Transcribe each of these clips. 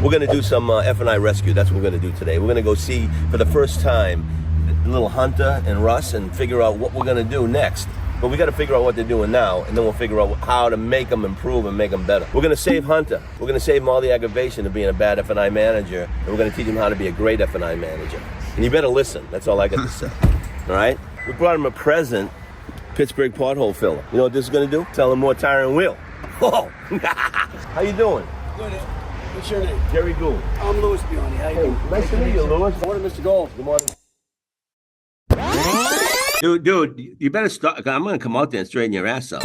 We're going to do some F&I rescue. That's what we're going to do today. We're going to go see, for the first time, little Hunter and Russ and figure out what we're going to do next. But we got to figure out what they're doing now, and then we'll figure out how to make them improve and make them better. We're going to save Hunter. We're going to save him all the aggravation of being a bad F&I manager, and we're going to teach him how to be a great F&I manager. And you better listen. That's all I got to say. All right? We brought him a present, Pittsburgh pothole filler. You know what this is going to do? Sell him more tire and wheel. Oh! How you doing? Good. What's your name? Gerry Gould. I'm Louis Bioni. How you doing? Nice to meet you, Louis. Good morning, Mr. Gould. Good morning. Dude, you better start. I'm going to come out there and straighten your ass out.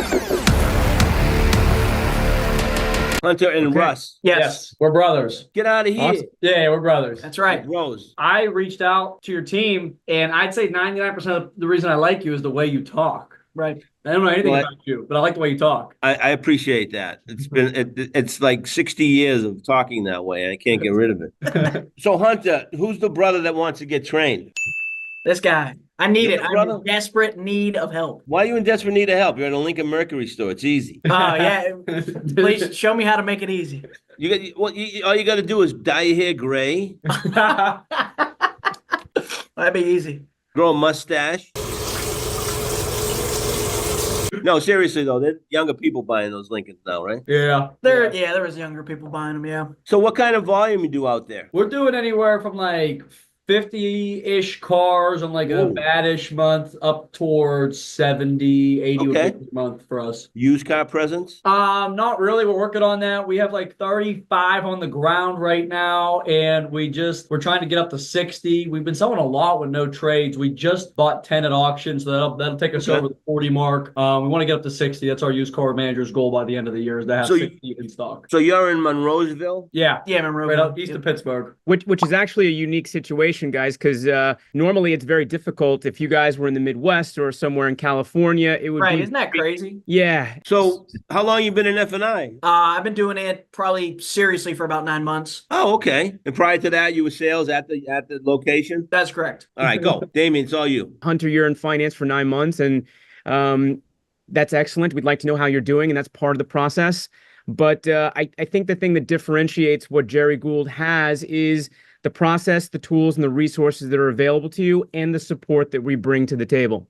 Hunter and Russ. Yes, we're brothers. Get out of here. Awesome. Yeah, we're brothers. That's right. Rose. I reached out to your team, and I'd say 99% of the reason I like you is the way you talk. Right. I don't know anything about you, but I like the way you talk. I appreciate that. It's been it's like 60 years of talking that way. I can't get rid of it. So Hunter, who's the brother that wants to get trained? This guy. I need it. I'm brother? in desperate need of help. Why are you in desperate need of help? You're at a Lincoln Mercury store. It's easy. Oh, yeah. Please show me how to make it easy. All you got to do is dye your hair gray, That'd be easy. grow a mustache. No, seriously though, there's younger people buying those Lincolns now, right? Yeah. There was younger people buying them, yeah. So what kind of volume you do out there? We're doing anywhere from like 50-ish cars on like a bad-ish month up towards 70, 80 Okay. a month for us. Used car presence? Not really. We're working on that. We have like 35 on the ground right now, and we're trying to get up to 60. We've been selling a lot with no trades. We just bought 10 at auction, so that'll take us over the 40 mark. We want to get up to 60. That's our used car manager's goal by the end of the year, is to have 60 in stock. So you're in Monroeville? Yeah. Yeah, Monroe. Right out east of Pittsburgh. Which is actually a unique situation, guys, because normally it's very difficult. If you guys were in the Midwest or somewhere in California, it would Right, be... isn't that crazy? Yeah. So how long you been in F&I? I've been doing it probably seriously for about 9 months. Oh, okay. And prior to that, you were sales at the location? That's correct. All right, go. Damien, it's all you. Hunter, you're in finance for 9 months, and that's excellent. We'd like to know how you're doing, and that's part of the process. But I think the thing that differentiates what Gerry Gould has is the process, the tools, and the resources that are available to you, and the support that we bring to the table.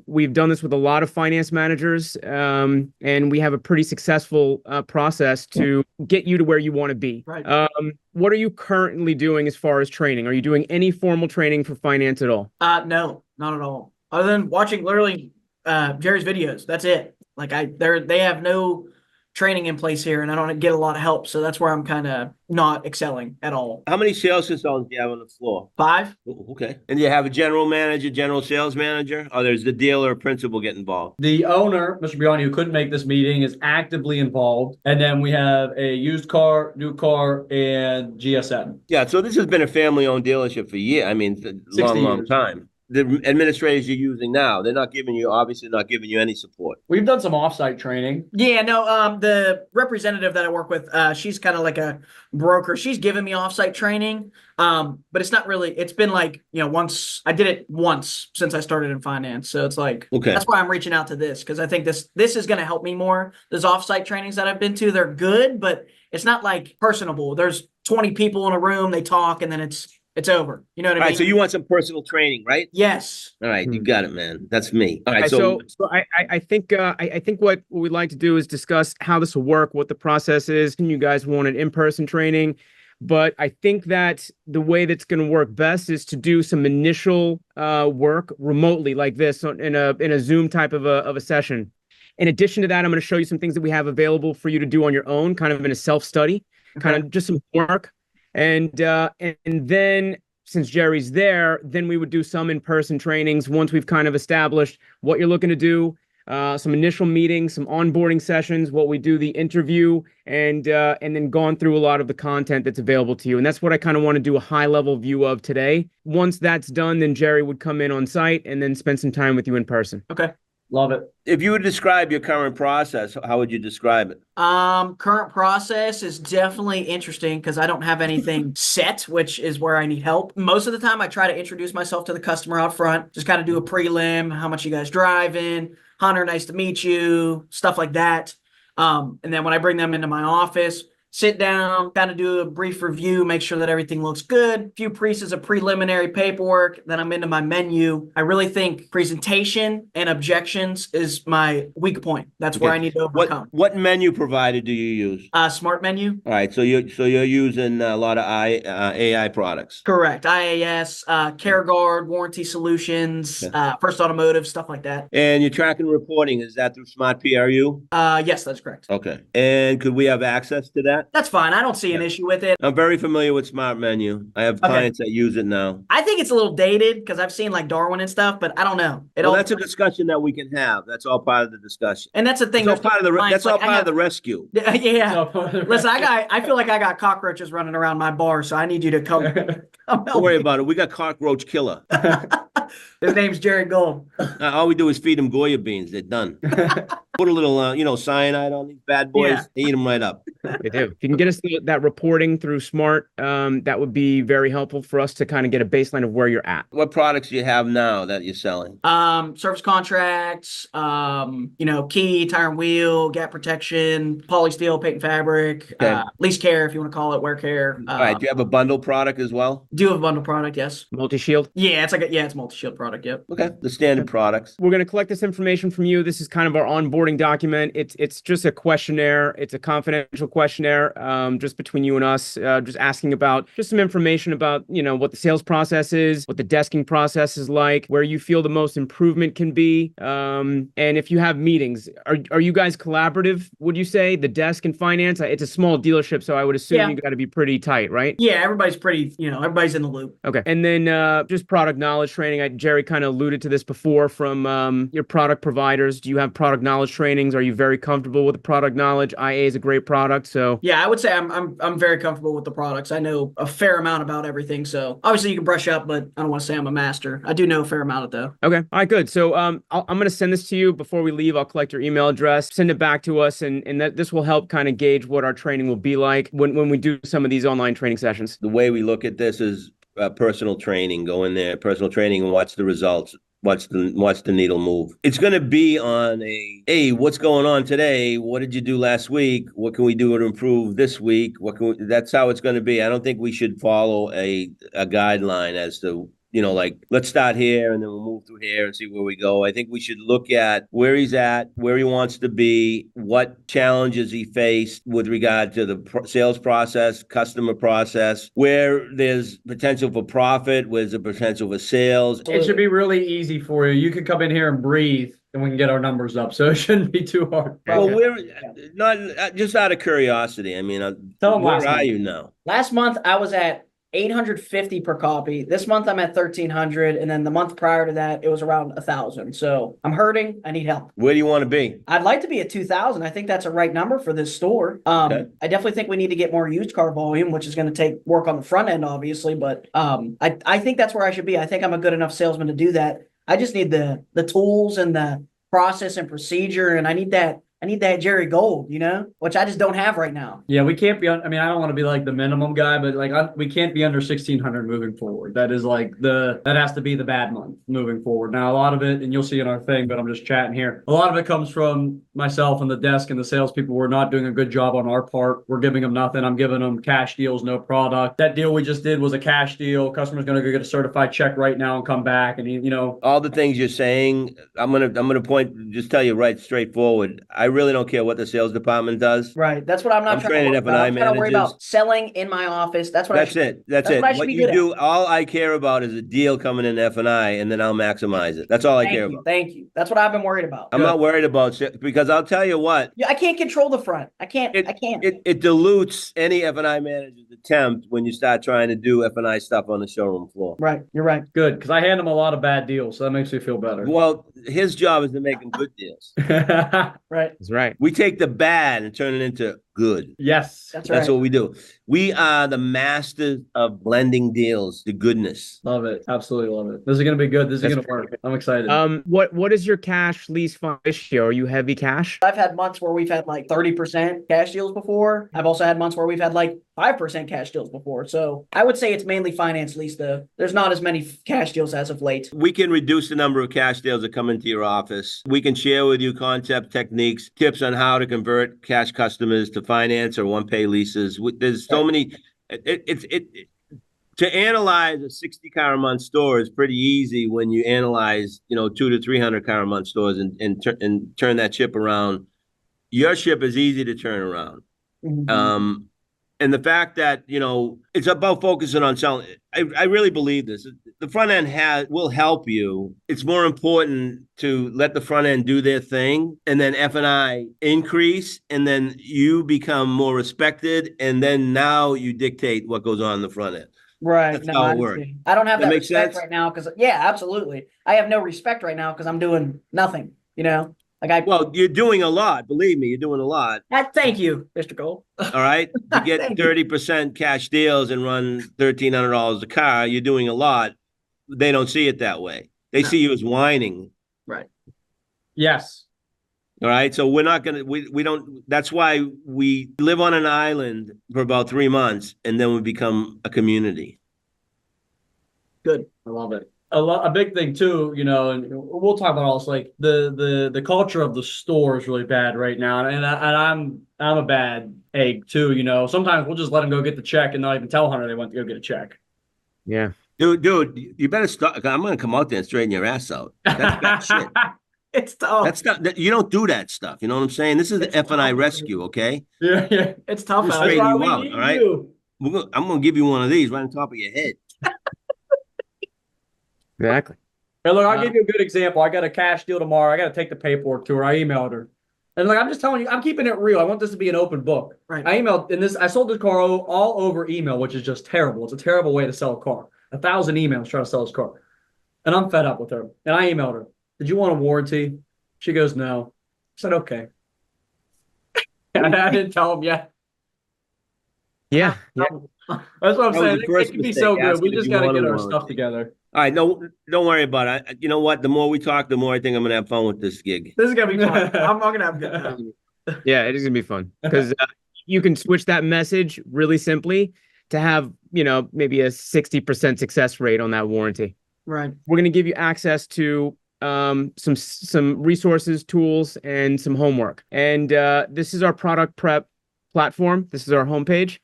We've done this with a lot of finance managers, and we have a pretty successful process to get you to where you want to be. Right. What are you currently doing as far as training? Are you doing any formal training for finance at all? No, not at all. Other than watching literally Jerry's videos. That's it. Like they have no training in place here, and I don't get a lot of help, so that's where I'm kind of not excelling at all. How many sales consultants do you have on the floor? 5. Oh, okay. And you have a general manager, general sales manager? Or there's the dealer or principal get involved? The owner, Mr. Biani, who couldn't make this meeting, is actively involved. And then we have a used car, new car, and GSM. Yeah, so this has been a family-owned dealership for years. I mean, a long, long time. The administrators you're using now, they're obviously not giving you any support. We've done some offsite training. Yeah, no, the representative that I work with, she's kind of like a broker. She's given me offsite training, but it's not really, it's been like, I did it once since I started in finance. So it's like, that's why I'm reaching out to this, because I think this is going to help me more. Those offsite trainings that I've been to, they're good, but it's not like personable. There's 20 people in a room, they talk, and then it's over. You know what I mean? All right, so you want some personal training, right? Yes. All right, you got it, man. That's me. All right, Okay, so I think what we'd like to do is discuss how this will work, what the process is. And you guys want an in-person training, but I think that the way that's going to work best is to do some initial work remotely, like this, in a Zoom type of a session. In addition to that, I'm going to show you some things that we have available for you to do on your own, kind of in a self-study, kind of just some work. And then, since Gerry's there, then we would do some in-person trainings once we've kind of established what you're looking to do, some initial meetings, some onboarding sessions, what we do, the interview, and then gone through a lot of the content that's available to you. And that's what I kind of want to do a high-level view of today. Once that's done, then Gerry would come in on site and then spend some time with you in person. Okay. Love it. if you would describe your current process, how would you describe it? Current process is definitely interesting because I don't have anything set, which is where I need help. Most of the time I try to introduce myself to the customer out front, just kind of do a prelim, how much you guys driving, Hunter, nice to meet you, stuff like that. And then when I bring them into my office, sit down, kind of do a brief review, make sure that everything looks good. A few pieces of preliminary paperwork. Then I'm into my menu. I really think presentation and objections is my weak point. That's where I need to overcome. What menu provider do you use? Smart menu. All right, so you're using a lot of AI products. Correct. IAS, CareGuard, Warranty Solutions, First Automotive, stuff like that. And your tracking and reporting, is that through Smart PRU? Yes, that's correct. Okay. And could we have access to that? That's fine. I don't see an issue with it. I'm very familiar with Smart Menu. I have clients that use it now. I think it's a little dated because I've seen like Darwin and stuff, but I don't know. Well, that's a discussion that we can have. That's all part of the discussion. And that's the thing. That's all part of the rescue. Yeah. Listen, I feel like I got cockroaches running around my bar, so I need you to come Don't worry about it. We got cockroach killer. His name's Gerry Gould. All we do is feed them Goya beans. They're done. Put a little, cyanide on these bad boys. Eat them right up. They do. If you can get us that reporting through Smart, that would be very helpful for us to kind of get a baseline of where you're at. What products do you have now that you're selling? Service contracts, key, tire and wheel, gap protection, polysteel, paint and fabric, lease care, if you want to call it, wear care. All right. Do you have a bundle product as well? Do have a bundle product, yes. Multi-shield? Yeah, it's it's a multi-shield product, yep. Okay. The standard products. We're going to collect this information from you. This is kind of our onboarding document. It's just a questionnaire. It's a confidential questionnaire, just between you and us, just asking about just some information about, what the sales process is, what the desking process is like, where you feel the most improvement can be. And if you have meetings, are you guys collaborative, would you say, the desk and finance? It's a small dealership, so I would assume you got to be pretty tight, right? Yeah, everybody's pretty, everybody's in the loop. Okay. And then just product knowledge training. Gerry kind of alluded to this before from your product providers. Do you have product knowledge trainings? Are you very comfortable with the product knowledge? IA is a great product, so yeah, I would say I'm very comfortable with the products. I know a fair amount about everything, so obviously you can brush up, but I don't want to say I'm a master. I do know a fair amount of it though. Okay, all right, good. So I'm going to send this to you before we leave. I'll collect your email address, send it back to us, and this will help kind of gauge what our training will be like when we do some of these online training sessions. The way we look at this is personal training. Go in there, personal training, and watch the results. Watch the needle move. It's going to be on hey, what's going on today? What did you do last week? What can we do to improve this week? That's how it's going to be. I don't think we should follow a guideline as to, let's start here and then we'll move through here and see where we go. I think we should look at where he's at, where he wants to be, what challenges he faced with regard to the sales process, customer process, where there's potential for profit, where's the potential for sales. It should be really easy for you. You can come in here and breathe and we can get our numbers up. So it shouldn't be too hard. Well, we're not just out of curiosity. I mean, where are you now? Last month I was at 850 per copy. This month I'm at 1,300, and then the month prior to that it was around 1,000. So I'm hurting. I need help. Where do you want to be? I'd like to be at 2,000. I think that's a right number for this store. I definitely think we need to get more used car volume, which is going to take work on the front end, obviously. But I think that's where I should be. I think I'm a good enough salesman to do that. I just need the tools and the process and procedure, and I need that Gerry Gould, which I just don't have right now. Yeah, we can't be. I don't want to be like the minimum guy, but we can't be under 1,600 moving forward. That is that has to be the bad month moving forward. Now, a lot of it, and you'll see in our thing, but I'm just chatting here. A lot of it comes from myself and the desk and the salespeople. We're not doing a good job on our part. We're giving them nothing. I'm giving them cash deals, no product. That deal we just did was a cash deal. Customer's going to go get a certified check right now and come back, and all the things you're saying. I'm gonna just tell you right straightforward. I really don't care what the sales department does. Right. That's what I'm not trying to worry about. I'm trying to worry about selling in my office. That's it. That's it. What you do, all I care about is a deal coming in F&I, and then I'll maximize it. That's all I care about. Thank you. That's what I've been worried about. I'm not worried about it because I'll tell you what. Yeah, I can't control the front. I can't. It dilutes any F&I manager's attempt when you start trying to do F&I stuff on the showroom floor. Right. You're right. Good, because I hand him a lot of bad deals, so that makes me feel better. Well, his job is to make them good deals. Right. That's right. We take the bad and turn it into good. Yes. That's what we do. We are the masters of blending deals to goodness. Love it. Absolutely love it. This is going to be good. This is going to work. I'm excited. What is your cash lease fund ratio? Are you heavy cash? I've had months where we've had like 30% cash deals before. I've also had months where we've had like 5% cash deals before. So I would say it's mainly finance lease though. There's not as many cash deals as of late. We can reduce the number of cash deals that come into your office. We can share with you concept, techniques, tips on how to convert cash customers to finance or one pay leases. There's so many. To analyze a 60 car a month store is pretty easy when you analyze 200 to 300 car a month stores and turn that ship around. Your ship is easy to turn around. Mhm. And the fact that, it's about focusing on selling. I really believe this. The front end will help you. It's more important to let the front end do their thing, and then F&I increase, and then you become more respected, and then now you dictate what goes on in the front end. Right. That's No, how I it works. understand. I don't have That that makes respect sense? right now because, yeah, absolutely. I have no respect right now because I'm doing nothing, Well, you're doing a lot. Believe me, you're doing a lot. Thank you, Mr. Gould. All right. To get Thank you. 30% cash deals and run $1,300 a car, you're doing a lot. They don't see it that way. They No. see you as whining. Right. Yes. All right. So we're not going to, we don't, that's why we live on an island for about 3 months and then we become a community. Good. I love it. A big thing too, and we'll talk about also like the culture of the store is really bad right now, and I'm a bad egg too. Sometimes we'll just let them go get the check and not even tell Hunter they went to go get a check. Yeah. Dude, you better stop. I'm going to come out there and straighten your ass out. That's bad shit. It's tough. That's not, you don't do that stuff. You know what I'm saying? This is the It's F&I tough. rescue, okay? Yeah. It's tough Just out straight here. you out, all right? You. I'm going to give you one of these right on top of your head. Exactly. Hey, look, I'll give you a good example. I got a cash deal tomorrow. I got to take the paperwork to her. I emailed her. And like, I'm just telling you, I'm keeping it real. I want this to be an open book. Right. I emailed, and I sold the car all over email, which is just terrible. It's a terrible way to sell a car. 1,000 emails trying to sell this car. And I'm fed up with her. And I emailed her, did you want a warranty? She goes, no. I said, okay. And I didn't tell him yet. Yeah. Yeah. That's what I'm That was saying. the It first can be mistake, so good. asking We if just you got to want a get our warranty. stuff together. All right, no, don't worry about it. You know what? The more we talk, the more I think I'm going to have fun with this gig. This is gonna be fun. I'm gonna have a good time. Yeah, it is gonna be fun because you can switch that message really simply to have maybe a 60% success rate on that warranty. Right. We're gonna give you access to some resources, tools, and some homework. And this is our product prep platform. This is our homepage.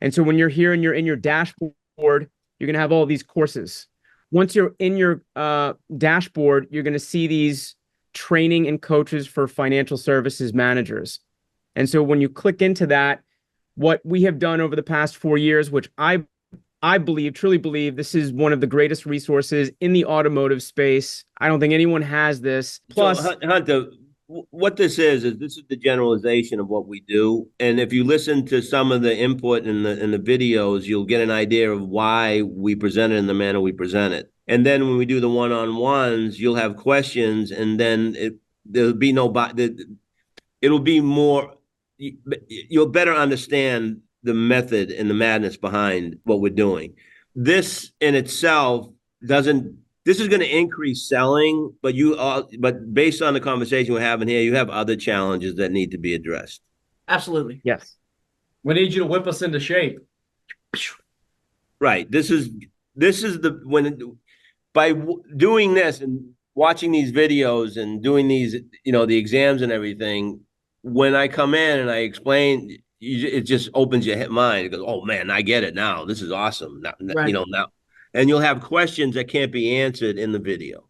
And so when you're here and you're in your dashboard, you're gonna have all these courses. Once you're in your dashboard, you're gonna see these training and coaches for financial services managers. And so when you click into that, what we have done over the past 4 years, which I truly believe this is one of the greatest resources in the automotive space. I don't think anyone has this. Plus, So, Hunter, what this is the generalization of what we do. And if you listen to some of the input in the videos, you'll get an idea of why we present it in the manner we present it. And then when we do the one-on-ones, you'll have questions, and then there'll be it'll be more, you'll better understand the method and the madness behind what we're doing. This in itself this is going to increase selling, but based on the conversation we're having here, you have other challenges that need to be addressed. Absolutely. yes. We need you to whip us into shape. Right. By doing this and watching these videos and doing these, the exams and everything, when I come in and I explain, it just opens your mind. It goes, oh man, I get it now. This is awesome. Now, Right. now, and you'll have questions that can't be answered in the video.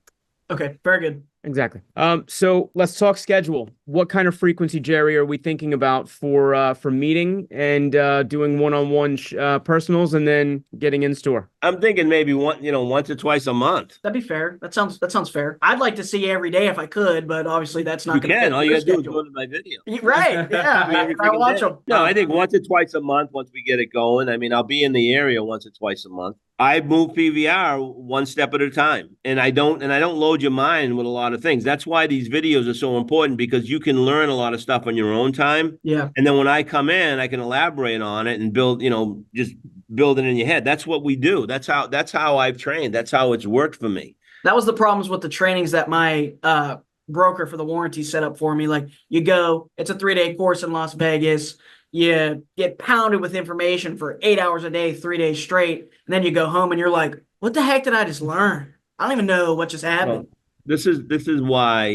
Okay. Very good. Exactly. So let's talk schedule. What kind of frequency, Gerry, are we thinking about for meeting and doing one-on-one personals and then getting in store? I'm thinking maybe once or twice a month. That'd be fair. That sounds fair. I'd like to see you every day if I could, but obviously that's not You going to can. fit All your you got to do is schedule. go to my video. Right. Yeah. Every I freaking watch day. them. No, I think once or twice a month once we get it going. I mean, I'll be in the area once or twice a month. I move PVR one step at a time, and I don't load your mind with a lot of things. That's why these videos are so important, because you can learn a lot of stuff on your own time. Yeah. And then when I come in, I can elaborate on it and build, just build it in your head. That's what we do. That's how I've trained. That's how it's worked for me. That was the problems with the trainings that my broker for the warranty set up for me. Like, you go, it's a 3-day course in Las Vegas. You get pounded with information for 8 hours a day, 3 days straight. And then you go home and you're like, what the heck did I just learn? I don't even know what just happened. This is why,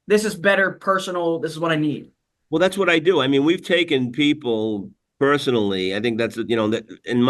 This is better personal. This is what I need. Well, that's what I do. I mean, we've taken people personally. I think that's, that in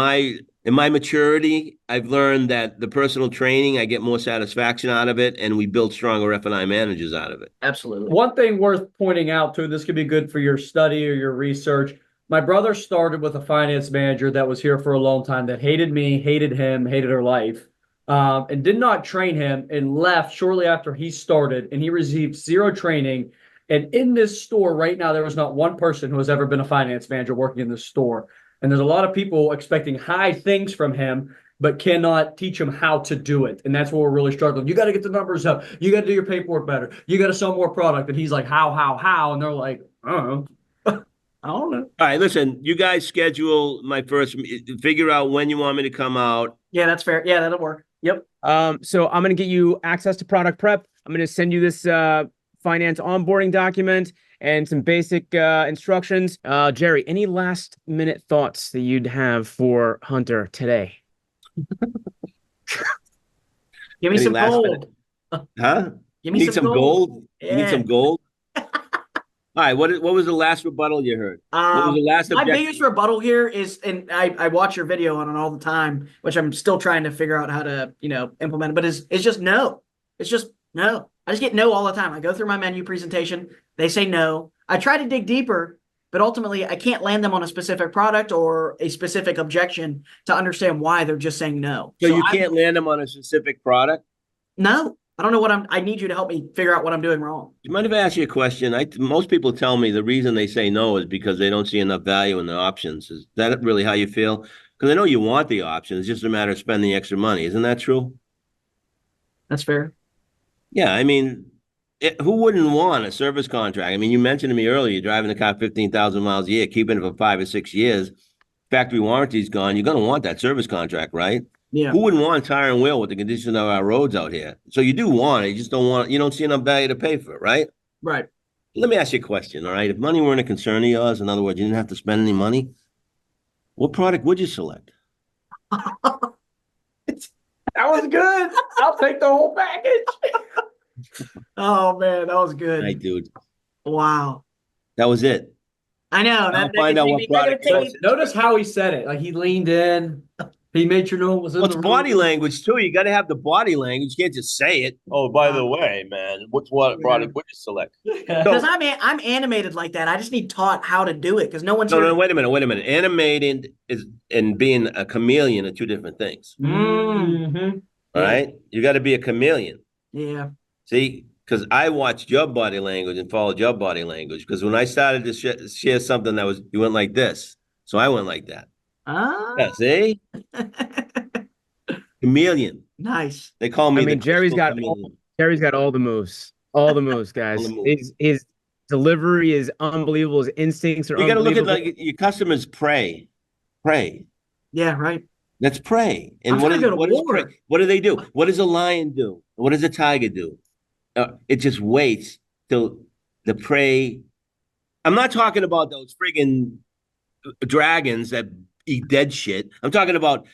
my maturity, I've learned that the personal training, I get more satisfaction out of it, and we build stronger F&I managers out of it. Absolutely. One thing worth pointing out too, this could be good for your study or your research. My brother started with a finance manager that was here for a long time that hated me, hated him, hated her life, and did not train him and left shortly after he started, and he received zero training. And in this store right now, there was not one person who has ever been a finance manager working in this store. And there's a lot of people expecting high things from him, but cannot teach them how to do it. And that's where we're really struggling. You got to get the numbers up. You got to do your paperwork better. You got to sell more product. And he's like, how? And they're like, I don't know. I don't know. All right, listen, you guys schedule figure out when you want me to come out. Yeah, that's fair. Yeah, that'll work. Yep. So I'm going to get you access to product prep. I'm going to send you this finance onboarding document and some basic instructions. Gerry, any last minute thoughts that you'd have for Hunter today? Give me some gold. Huh? Give me Need some gold? Yeah. You need some gold? All right, what was the last rebuttal you heard? What was the last my objection? biggest rebuttal here is, and I watch your video on it all the time, which I'm still trying to figure out how to, implement it, but it's just no. It's just no. I just get no all the time. I go through my menu presentation. They say no. I try to dig deeper, but ultimately I can't land them on a specific product or a specific objection to understand why they're just saying no. So you can't land them on a specific product? No. I don't know I need you to help me figure out what I'm doing wrong. Do you mind if I ask you a question? Most people tell me the reason they say no is because they don't see enough value in the options. Is that really how you feel? Because I know you want the option. It's just a matter of spending extra money. Isn't that true? That's fair. Yeah, I mean, who wouldn't want a service contract? I mean, you mentioned to me earlier, you're driving the car 15,000 miles a year, keeping it for 5 or 6 years. Factory warranty's gone. You're going to want that service contract, right? Yeah. Who wouldn't want a tire and wheel with the condition of our roads out here? So you do want it. You just you don't see enough value to pay for it, right? Right. Let me ask you a question, all right? If money weren't a concern of yours, in other words, you didn't have to spend any money, what product would you select? That was good. I'll take the whole package. Oh man, that was good. Right, dude. Wow. That was it. I know. I'll find out what product. Notice how he said it. Like he leaned in. He made sure no one was in What's the body room. language too? You got to have the body language. You can't just say it. Oh, by the way, man, what product would you select? Because I'm animated like that. I just need taught how to do it because no one's No, wait a minute. Animated and being a chameleon are two different things. Mm-hmm. All right, you got to be a chameleon. Yeah. See, because I watched your body language and followed your body language. Because when I started to share something you went like this, so I went like that. Yeah, see, chameleon. Nice. They call me. I mean, Gerry's got all the moves, guys. All the moves. His delivery is unbelievable. His instincts are. You got to look at unbelievable. your customers pray. Yeah. Right. Let's pray. And I'm what trying to go to war. pray? What do they do? What does a lion do? What does a tiger do? It just waits till the prey. I'm not talking about those friggin' dragons that eat dead shit. I'm talking about,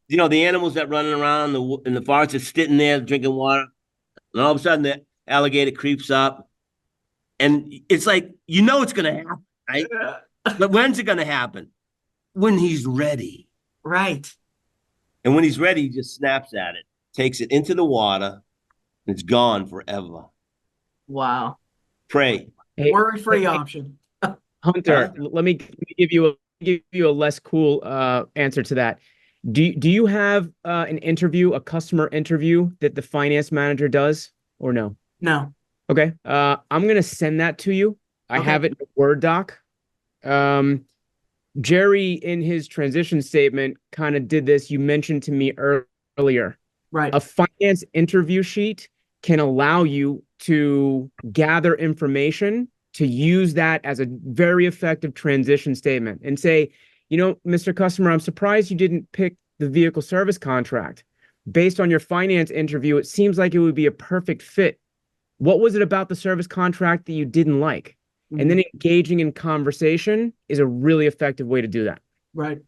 the animals that running around in the forest, just sitting there drinking water, and all of a sudden the alligator creeps up, and it's like it's gonna happen, right? But when's it gonna happen? When he's ready. Right. And when he's ready, he just snaps at it, takes it into the water, and it's gone forever. Wow. Pray. Hey, Worry-free option. Hunter, let me give you a less cool answer to that. Do you have a customer interview that the finance manager does or no? No. Okay. I'm gonna send that to you. I have it in a Word doc. Gerry, in his transition statement, kind of did this. You mentioned to me earlier. Right. A finance interview sheet can allow you to gather information to use that as a very effective transition statement and say, Mr. Customer, I'm surprised you didn't pick the vehicle service contract. Based on your finance interview, it seems like it would be a perfect fit. What was it about the service contract that you didn't like? And then engaging in conversation is a really effective way to do that. Right.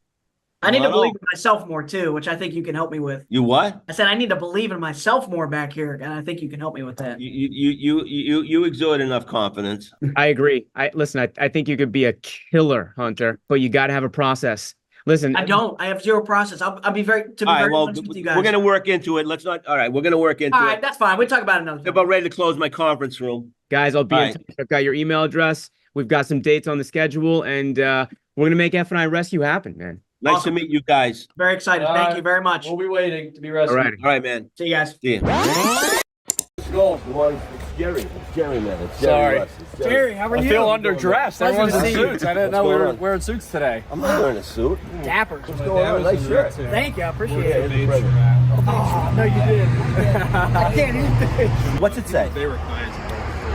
I need to Well, believe in myself more too, which I think you can help me with. You what? I said I need to believe in myself more back here, and I think you can help me with that. You exude enough confidence. I agree. I think you could be a killer hunter, but you got to have a process. Listen, I don't. I have zero process. I'll be very All right, well, honest with you guys. we're gonna work into it. Let's not. All right, we're gonna work into All right, it. that's fine. We'll talk about it another I'm time. about ready to close my conference room. guys, I'll be All in right. touch. I've got your email address. We've got some dates on the schedule, and we're gonna make F&I Rescue happen, man. Nice Awesome. to meet you guys. Very excited. All Thank right. you very much. We'll be waiting to be All rescued. right. All right, man. See you guys. See you. Gould. Good morning. It's Gerry. It's Gerry, man. It's Gerry. Sorry. Russ. It's Gerry. Jerry, how are I you? feel underdressed. Pleasure Everyone's to in see you. suits. I didn't What's know we going were on? wearing suits today. I'm not wearing a suit. Dapper. What's going on? Nice shirt. Thank you. I appreciate Yeah, it. it's great. Oh, no, you did. I can't eat this. What's it say?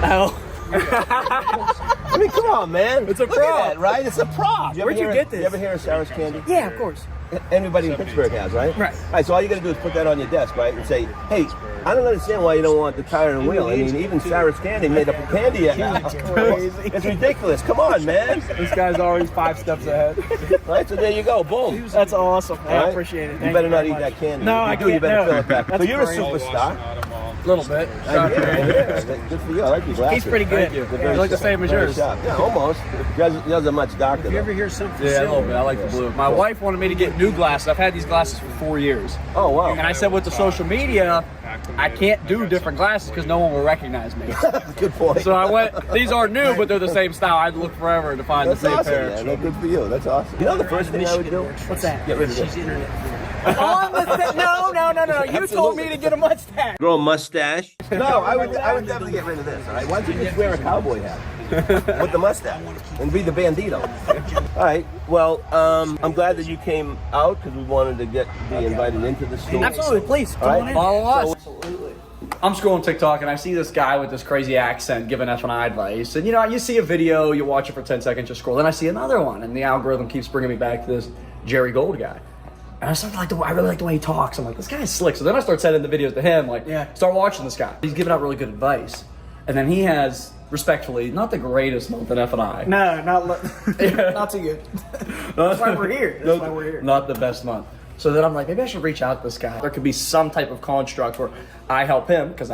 Oh, I mean, come on, man. It's a Look at prop. that, right? It's a prop. Where'd you get this? You ever hear of Sarah's Candy? Yeah, of course. Everybody in Pittsburgh has, right? Right. All right, so all you got to do is put that on your desk, right? And say, hey, I don't understand why you don't want the tire and wheel. I mean, even Sarah's Candy made up a candy. It's ridiculous. Come on, man. this guy's always 5 steps ahead. Right, so there you go. Boom. That's awesome. All I right? appreciate it. You Thank better not very eat much. that candy. No, If you I do, you can't. better No. fill it back. That's So you're a great. superstar. A little bit. I hear. Good for you. I like your glasses. He's pretty good. Thank you. They're You very look the sharp. same as Very yours. sharp. Yeah, almost. Yours are much darker. If you ever Though. hear something Yeah, a little silly, bit. I like the blue. My wife wanted me to get new glasses. I've had these glasses for 4 years. Oh, wow. And I said with the social media, I can't do different glasses because no one will recognize me. Good point. So I went, these are new, but they're the same style. I'd look forever to find That's the same awesome, pair. man. That's good for you. That's awesome. You know the first thing I would do? what's that? Get rid of this. On the no. You told me to get a mustache. Grow a mustache? No, I would definitely get rid of this. All right, why don't you just wear a cowboy hat with the mustache and be the bandito? All right. Well, I'm glad that you came out because we wanted to be invited into the store. Absolutely, please. Come All right. on in. Follow us. I'm scrolling TikTok and I see this guy with this crazy accent giving F&I advice. And you see a video, you watch it for 10 seconds, you scroll. Then I see another one, and the algorithm keeps bringing me back to this Gerry Gould guy. And I really like the way he talks. I'm like, this guy's slick. So then I start sending the videos to him, like, start watching this guy. He's giving out really good advice. And then he has, respectfully, not the greatest month in F&I. No, not too good. That's why we're here. That's why we're here. Not the best month. So then I'm like, maybe I should reach out to this guy. There could be some type of construct where I help him because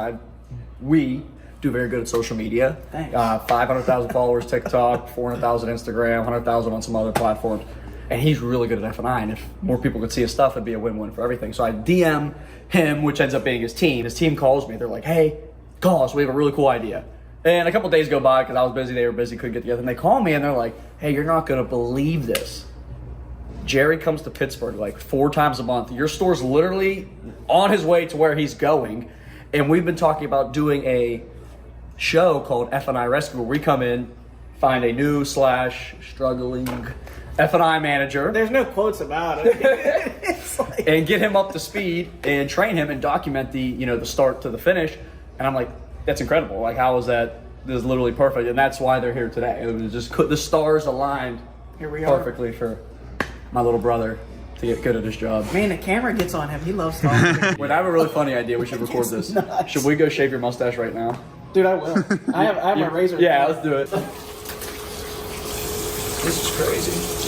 we do very good at social media. Thanks. 500,000 followers TikTok, 400,000 Instagram, 100,000 on some other platforms. And he's really good at F&I. And if more people could see his stuff, it'd be a win-win for everything. So I DM him, which ends up being his team. His team calls me. They're like, hey, call us. We have a really cool idea. And a couple days go by because I was busy. They were busy, couldn't get together. And they call me and they're like, hey, you're not going to believe this. Gerry comes to Pittsburgh like 4 times a month. Your store's literally on his way to where he's going. And we've been talking about doing a show called F&I Rescue where we come in, find a new / struggling F&I manager. There's no quotes about it. It's like, And get him up to speed and train him and document the start to the finish. And I'm like, that's incredible. Like, how is that? This is literally perfect. And that's why they're here today. It was just the stars aligned here we are. perfectly for my little brother to get good at his job. Man, the camera gets on him. He loves talking. Wait, I have a really funny idea. We should record this. nuts. Should we go shave your mustache right now? Dude, I will. I have my razor. Yeah, let's do it. This is crazy.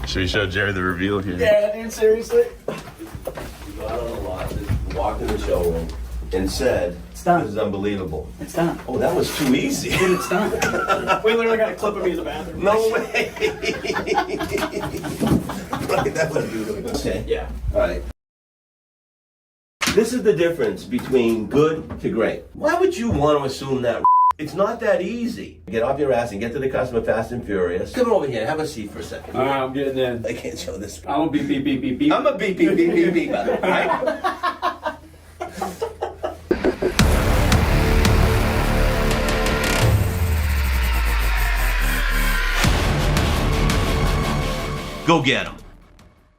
Should we show Gerry the reveal here? Yeah, dude, seriously. You got on the lot, walked in the showroom, and said, done. "This is unbelievable." It's done. Oh, that was too easy. Dude, it's done. We literally got a clip of me in the bathroom. No way. Right, that was beautiful. Okay. Yeah. All right. This is the difference between good to great. Why would you want to assume that? It's not that easy. Get off your ass and get to the customer fast and furious. Come over here. Have a seat for a second. All right, I'm getting in. I can't show this. I'm gonna beep, beep, beep, beep, beep. I'm a beep, beep, beep, beep, beep. Right? Go get him.